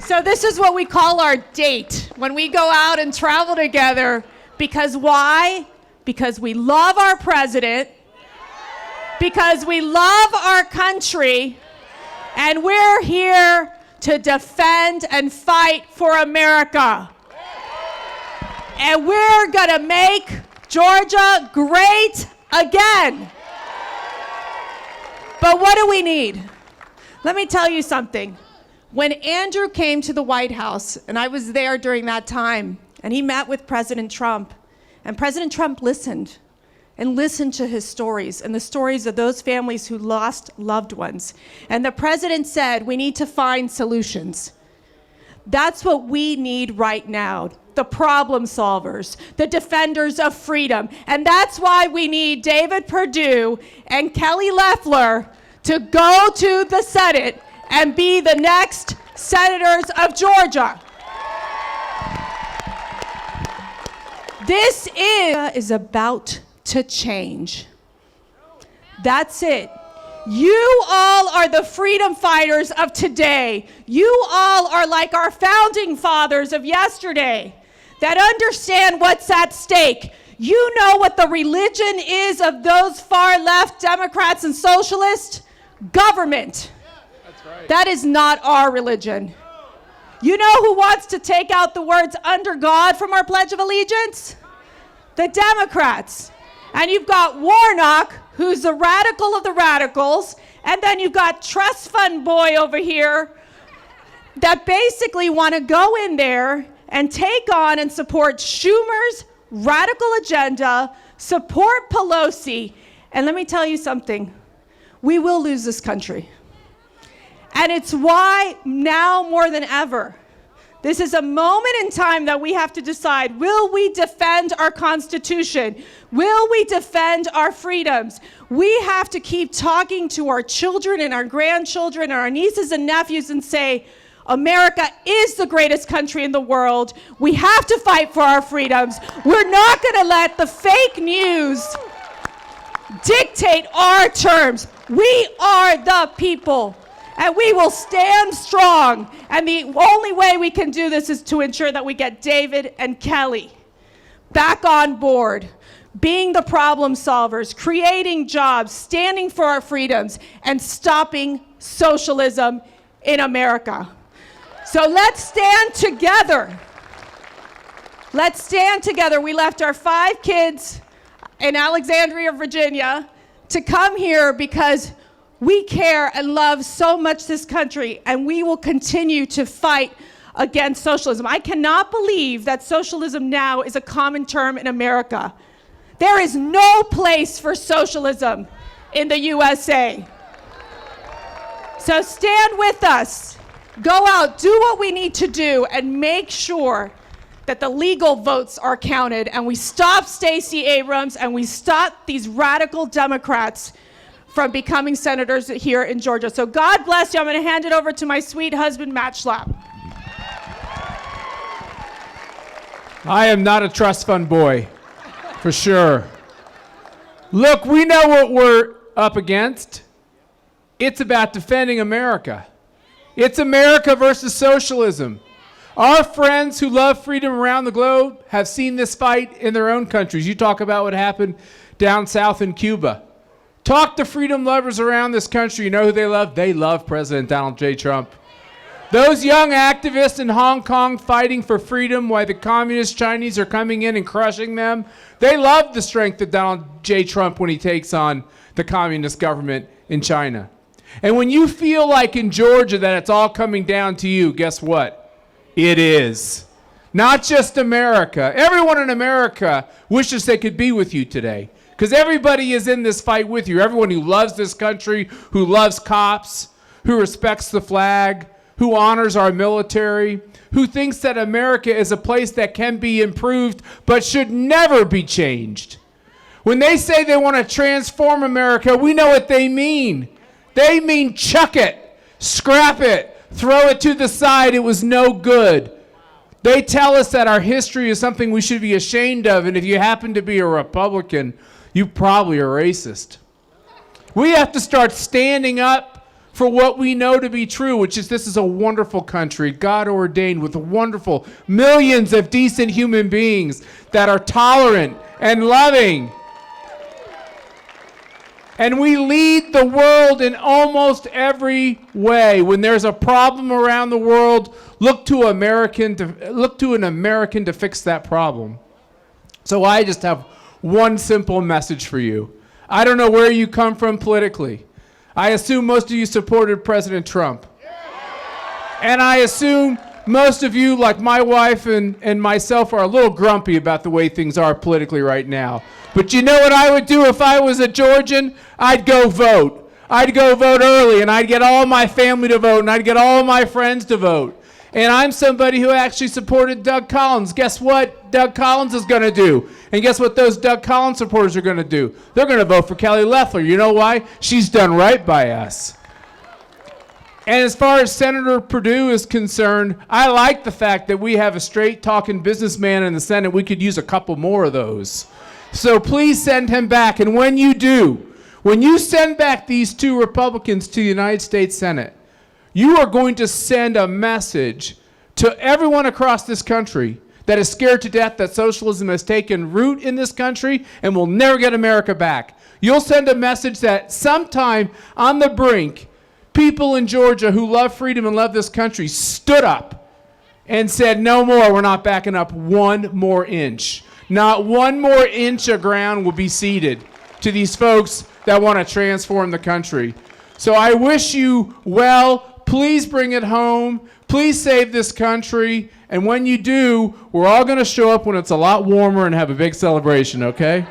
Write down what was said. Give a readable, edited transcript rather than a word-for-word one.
So this is what we call our date when we go out and travel together. Because why? Because we love our president, because we love our country, and we're here to defend and fight for America. And we're gonna make Georgia great again. But what do we need? Let me tell you something. When Andrew came to the White House, and I was there during that time, and he met with President Trump, and President Trump listened to his stories and the stories of those families who lost loved ones. And the president said, we need to find solutions. That's what we need right now. The problem solvers, the defenders of freedom. And that's why we need David Perdue and Kelly Loeffler to go to the Senate and be the next senators of Georgia. This is about to change. That's it. You all are the freedom fighters of today. You all are like our founding fathers of yesterday that understand what's at stake. You know what the religion is of those far left Democrats and socialists? Government. That's right. That That is not our religion. You know who wants to take out the words under God from our Pledge of Allegiance? The Democrats. And you've got Warnock, who's the radical of the radicals, and then you've got Trust Fund Boy over here that basically want to go in there and take on and support Schumer's radical agenda, support Pelosi. And let me tell you something. We will lose this country. And it's why now more than ever, this is a moment in time that we have to decide, will we defend our Constitution? Will we defend our freedoms? We have to keep talking to our children and our grandchildren and our nieces and nephews and say, America is the greatest country in the world. We have to fight for our freedoms. We're not going to let the fake news dictate our terms. We are the people. And we will stand strong. And the only way we can do this is to ensure that we get David and Kelly back on board, being the problem solvers, creating jobs, standing for our freedoms, and stopping socialism in America. So let's stand together. Let's stand together. We left our 5 kids in Alexandria, Virginia, to come here because we care and love so much this country, and we will continue to fight against socialism. I cannot believe that socialism now is a common term in America. There is no place for socialism in the USA. So stand with us. Go out, do what we need to do, and make sure that the legal votes are counted, and we stop Stacey Abrams, and we stop these radical Democrats from becoming senators here in Georgia. So God bless you. I'm going to hand it over to my sweet husband, Matt Schlapp. I am not a trust fund boy, for sure. Look, we know what we're up against. It's about defending America. It's America versus socialism. Our friends who love freedom around the globe have seen this fight in their own countries. You talk about what happened down south in Cuba. Talk to freedom lovers around this country. You know who they love? They love President Donald J. Trump. Those young activists in Hong Kong fighting for freedom while the communist Chinese are coming in and crushing them, they love the strength of Donald J. Trump when he takes on the communist government in China. And when you feel like in Georgia that it's all coming down to you, guess what? It is. Not just America. Everyone in America wishes they could be with you today. Because everybody is in this fight with you. Everyone who loves this country, who loves cops, who respects the flag, who honors our military, who thinks that America is a place that can be improved but should never be changed. When they say they want to transform America, we know what they mean. They mean chuck it, scrap it, throw it to the side. It was no good. They tell us that our history is something we should be ashamed of, and if you happen to be a Republican, you probably are racist. We have to start standing up for what we know to be true, which is this is a wonderful country, God ordained, with wonderful millions of decent human beings that are tolerant and loving. And we lead the world in almost every way. When there's a problem around the world, look to an American to fix that problem. So I just have one simple message for you. I don't know where you come from politically. I assume most of you supported President Trump. And I assume most of you, like my wife and myself, are a little grumpy about the way things are politically right now. But you know what I would do if I was a Georgian? I'd go vote. I'd go vote early, and I'd get all my family to vote, and I'd get all my friends to vote. And I'm somebody who actually supported Doug Collins. Guess what Doug Collins is going to do? And guess what those Doug Collins supporters are going to do? They're going to vote for Kelly Loeffler. You know why? She's done right by us. And as far as Senator Perdue is concerned, I like the fact that we have a straight-talking businessman in the Senate. We could use a couple more of those. So please send him back. And when you do, when you send back these two Republicans to the United States Senate, you are going to send a message to everyone across this country that is scared to death that socialism has taken root in this country and will never get America back. You'll send a message that sometime on the brink, people in Georgia who love freedom and love this country stood up and said, no more, we're not backing up one more inch. Not one more inch of ground will be ceded to these folks that want to transform the country. So I wish you well. Please bring it home. Please save this country. And when you do, we're all going to show up when it's a lot warmer and have a big celebration, okay?